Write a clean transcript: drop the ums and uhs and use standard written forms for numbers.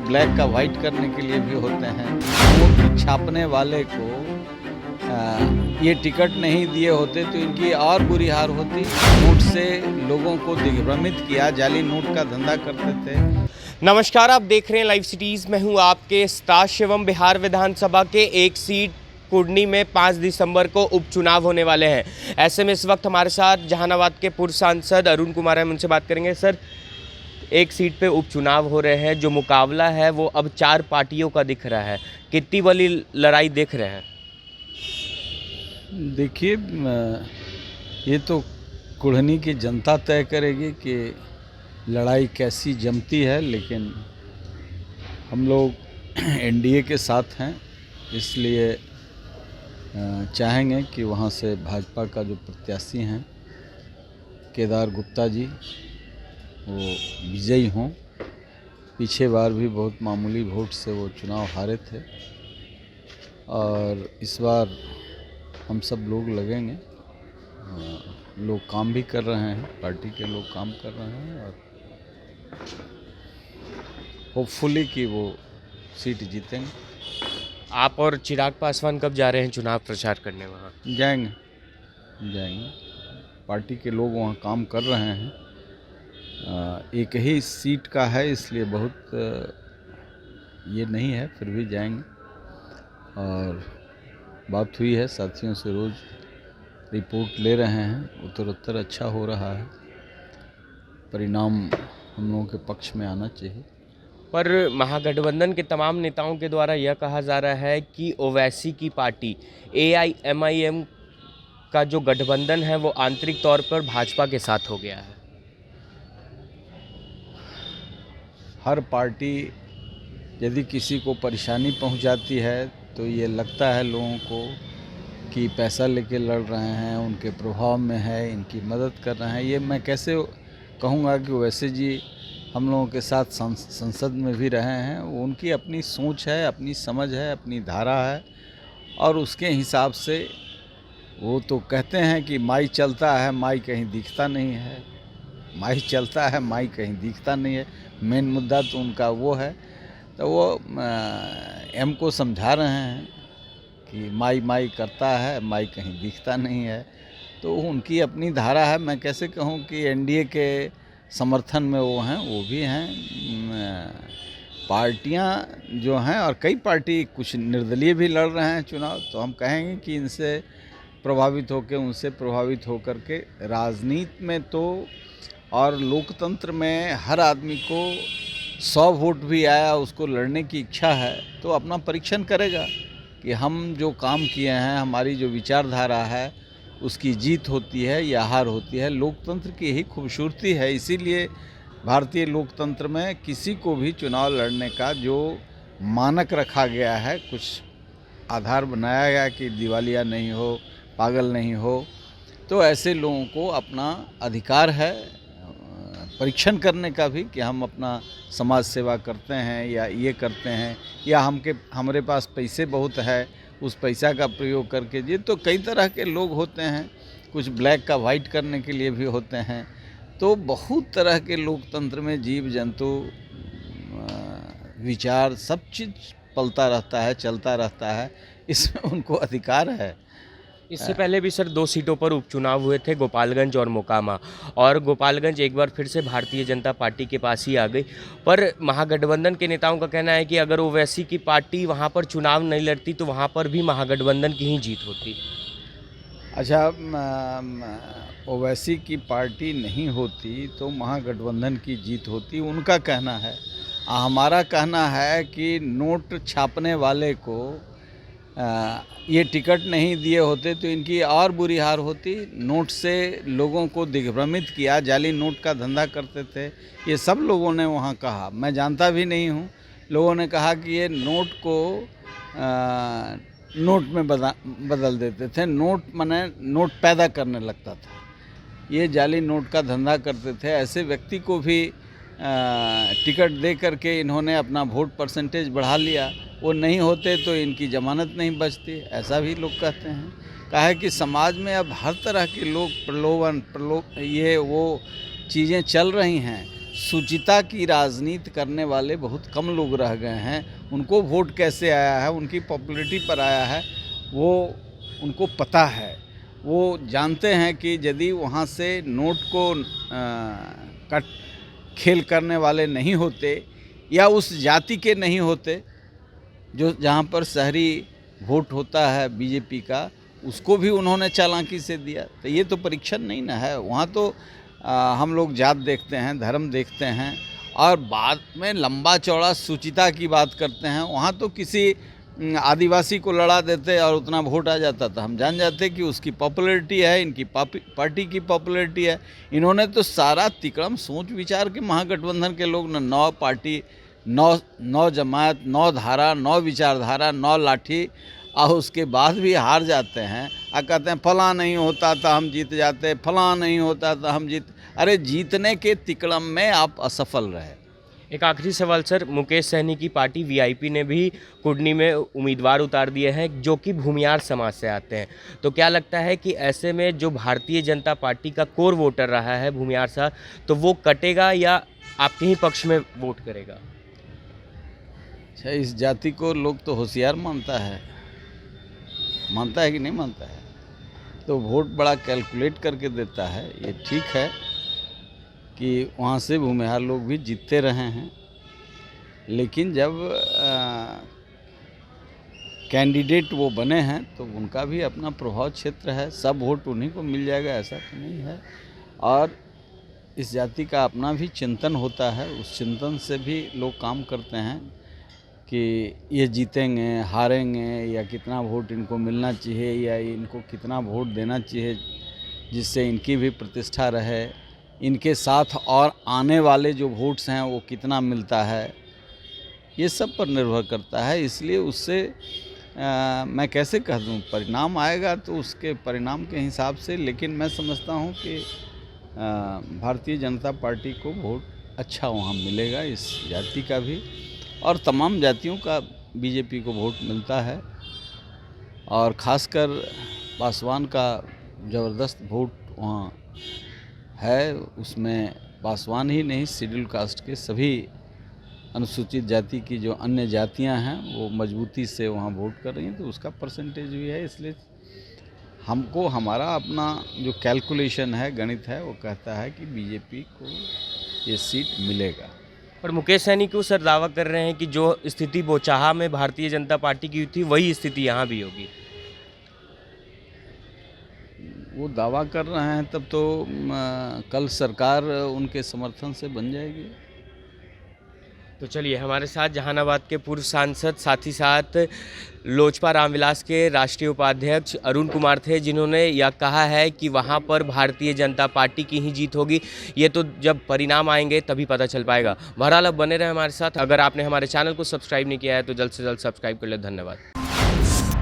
Black का white करने के लिए भी होते हैं। नोट छापने वाले को ये टिकट नहीं दिए होते तो इनकी और बुरी हाल होती। नोट से लोगों को दिग्भ्रमित किया, जाली नोट का धंधा करते थे। नमस्कार, आप देख रहे हैं लाइव सिटीज़। मैं हूं आपके स्टार शिवम। बिहार विधानसभा के एक सीट कुर्नी में 5 दिसंबर को उपचुनाव होने वाले हैं। ऐसे में इस वक्त हमारे साथ जहानाबाद के पूर्व सांसद अरुण कुमार हैं, उनसे बात करेंगे। सर, एक सीट पे उपचुनाव हो रहे हैं, जो मुकाबला है वो अब 4 पार्टियों का दिख रहा है। कितनी बड़ी लड़ाई देख रहे हैं? देखिए, ये तो कुढ़नी की जनता तय करेगी कि लड़ाई कैसी जमती है, लेकिन हम लोग एनडीए के साथ हैं, इसलिए चाहेंगे कि वहाँ से भाजपा का जो प्रत्याशी हैं केदार गुप्ता जी, वो विजयी हों। पिछले बार भी बहुत मामूली वोट से वो चुनाव हारे थे और इस बार हम सब लोग लगेंगे। लोग काम भी कर रहे हैं, पार्टी के लोग काम कर रहे हैं और होपफुली कि वो सीट जीतेंगे। आप और चिराग पासवान कब जा रहे हैं चुनाव प्रचार करने? वहाँ जाएंगे। पार्टी के लोग वहाँ काम कर रहे हैं। एक ही सीट का है, इसलिए बहुत ये नहीं है, फिर भी जाएंगे। और बात हुई है साथियों से, रोज़ रिपोर्ट ले रहे हैं, उत्तरोत्तर अच्छा हो रहा है। परिणाम हम लोगों के पक्ष में आना चाहिए। पर महागठबंधन के तमाम नेताओं के द्वारा यह कहा जा रहा है कि ओवैसी की पार्टी AIMIM का जो गठबंधन है वो आंतरिक तौर पर भाजपा के साथ हो गया है। हर पार्टी यदि किसी को परेशानी पहुंचाती है तो ये लगता है लोगों को कि पैसा लेके लड़ रहे हैं, उनके प्रभाव में है, इनकी मदद कर रहे हैं। ये मैं कैसे कहूँगा कि ओवैसी जी हम लोगों के साथ संसद में भी रहे हैं। उनकी अपनी सोच है, अपनी समझ है, अपनी धारा है और उसके हिसाब से वो तो कहते हैं कि माई चलता है, माई कहीं दिखता नहीं है। माई चलता है, माई कहीं दिखता नहीं है, मेन मुद्दा तो उनका वो है। तो वो एम को समझा रहे हैं कि माई माई करता है, माई कहीं दिखता नहीं है। तो उनकी अपनी धारा है। मैं कैसे कहूँ कि एनडीए के समर्थन में वो हैं, वो भी हैं। पार्टियां जो हैं और कई पार्टी कुछ निर्दलीय भी लड़ रहे हैं चुनाव, तो हम कहेंगे कि इनसे प्रभावित होकर, उनसे प्रभावित होकर के राजनीति में तो और लोकतंत्र में हर आदमी को 100 वोट भी आया, उसको लड़ने की इच्छा है तो अपना परीक्षण करेगा कि हम जो काम किए हैं, हमारी जो विचारधारा है, उसकी जीत होती है या हार होती है। लोकतंत्र की यही खूबसूरती है। इसीलिए भारतीय लोकतंत्र में किसी को भी चुनाव लड़ने का जो मानक रखा गया है, कुछ आधार बनाया गया कि दिवालिया नहीं हो, पागल नहीं हो, तो ऐसे लोगों को अपना अधिकार है परीक्षण करने का भी कि हम अपना समाज सेवा करते हैं या ये करते हैं, या हमारे पास पैसे बहुत है, उस पैसा का प्रयोग करके। ये तो कई तरह के लोग होते हैं, कुछ ब्लैक का वाइट करने के लिए भी होते हैं। तो बहुत तरह के लोकतंत्र में जीव जंतु, विचार, सब चीज़ पलता रहता है, चलता रहता है, इसमें उनको अधिकार है। इससे पहले भी सर 2 सीटों पर उपचुनाव हुए थे, गोपालगंज और मोकामा, और गोपालगंज एक बार फिर से भारतीय जनता पार्टी के पास ही आ गई। पर महागठबंधन के नेताओं का कहना है कि अगर ओवैसी की पार्टी वहां पर चुनाव नहीं लड़ती तो वहां पर भी महागठबंधन की ही जीत होती। अच्छा, ओवैसी की पार्टी नहीं होती तो महागठबंधन की जीत होती, उनका कहना है। हमारा कहना है कि नोट छापने वाले को ये टिकट नहीं दिए होते तो इनकी और बुरी हार होती। नोट से लोगों को दिग्भ्रमित किया, जाली नोट का धंधा करते थे, ये सब लोगों ने वहाँ कहा। मैं जानता भी नहीं हूँ। लोगों ने कहा कि ये नोट को नोट में बदल देते थे, नोट माने नोट पैदा करने लगता था, ये जाली नोट का धंधा करते थे। ऐसे व्यक्ति को भी टिकट दे करके इन्होंने अपना वोट परसेंटेज बढ़ा लिया। वो नहीं होते तो इनकी जमानत नहीं बचती, ऐसा भी लोग कहते हैं। कहा है कि समाज में अब हर तरह के लोग प्रलोभन ये वो चीज़ें चल रही हैं। सुचिता की राजनीति करने वाले बहुत कम लोग रह गए हैं। उनको वोट कैसे आया है, उनकी पॉपुलैरिटी पर आया है, वो उनको पता है। वो जानते हैं कि यदि वहाँ से नोट को कट खेल करने वाले नहीं होते या उस जाति के नहीं होते जो जहाँ पर शहरी वोट होता है बीजेपी का, उसको भी उन्होंने चालाकी से दिया। तो ये तो परीक्षण नहीं ना है। वहाँ तो हम लोग जात देखते हैं, धर्म देखते हैं और बाद में लंबा चौड़ा सुचिता की बात करते हैं। वहाँ तो किसी आदिवासी को लड़ा देते और उतना वोट आ जाता था। हम जान जाते कि उसकी पॉपुलैरिटी है, इनकी पार्टी की पॉपुलैरिटी है। इन्होंने तो सारा तिकड़म सोच विचार के महागठबंधन के लोग न 9 पार्टी, 9 जमात, 9 धारा, 9 विचारधारा, 9 लाठी, और उसके बाद भी हार जाते हैं और कहते हैं फलां नहीं होता था हम जीत जाते, फलां नहीं होता था हम जीत। अरे जीतने के तिकड़म में आप असफल रहे। एक आखिरी सवाल सर, मुकेश सहनी की पार्टी वीआईपी ने भी कुडनी में उम्मीदवार उतार दिए हैं जो कि भूमियार समाज से आते हैं। तो क्या लगता है कि ऐसे में जो भारतीय जनता पार्टी का कोर वोटर रहा है भूमियार सा, तो वो कटेगा या आपके ही पक्ष में वोट करेगा? अच्छा, इस जाति को लोग तो होशियार मानता है कि नहीं मानता है? तो वोट बड़ा कैलकुलेट करके देता है। ये ठीक है कि वहाँ से भूमिहार लोग भी जीतते रहे हैं, लेकिन जब कैंडिडेट वो बने हैं तो उनका भी अपना प्रभाव क्षेत्र है। सब वोट उन्हीं को मिल जाएगा ऐसा तो नहीं है। और इस जाति का अपना भी चिंतन होता है, उस चिंतन से भी लोग काम करते हैं कि ये जीतेंगे, हारेंगे, या कितना वोट इनको मिलना चाहिए या इनको कितना वोट देना चाहिए जिससे इनकी भी प्रतिष्ठा रहे। इनके साथ और आने वाले जो वोट्स हैं वो कितना मिलता है, ये सब पर निर्भर करता है। इसलिए उससे मैं कैसे कह दूँ, परिणाम आएगा तो उसके परिणाम के हिसाब से। लेकिन मैं समझता हूँ कि भारतीय जनता पार्टी को वोट अच्छा वहाँ मिलेगा, इस जाति का भी और तमाम जातियों का बीजेपी को वोट मिलता है। और ख़ासकर पासवान का ज़बरदस्त वोट वहाँ है। उसमें पासवान ही नहीं, शेड्यूल कास्ट के सभी अनुसूचित जाति की जो अन्य जातियां हैं वो मजबूती से वहाँ वोट कर रही हैं, तो उसका परसेंटेज भी है। इसलिए हमको हमारा अपना जो कैलकुलेशन है, गणित है, वो कहता है कि बीजेपी को ये सीट मिलेगा। और मुकेश सहनी क्यों सर दावा कर रहे हैं कि जो स्थिति बोचाहा में भारतीय जनता पार्टी की थी वही स्थिति यहाँ भी होगी? वो दावा कर रहे हैं तब तो कल सरकार उनके समर्थन से बन जाएगी। तो चलिए, हमारे साथ जहानाबाद के पूर्व सांसद, साथ ही साथ लोजपा रामविलास के राष्ट्रीय उपाध्यक्ष अरुण कुमार थे, जिन्होंने यह कहा है कि वहां पर भारतीय जनता पार्टी की ही जीत होगी। ये तो जब परिणाम आएंगे तभी पता चल पाएगा। बहरहाल, अब बने रहे हमारे साथ। अगर आपने हमारे चैनल को सब्सक्राइब नहीं किया है तो जल्द से जल्द सब्सक्राइब कर ले। धन्यवाद।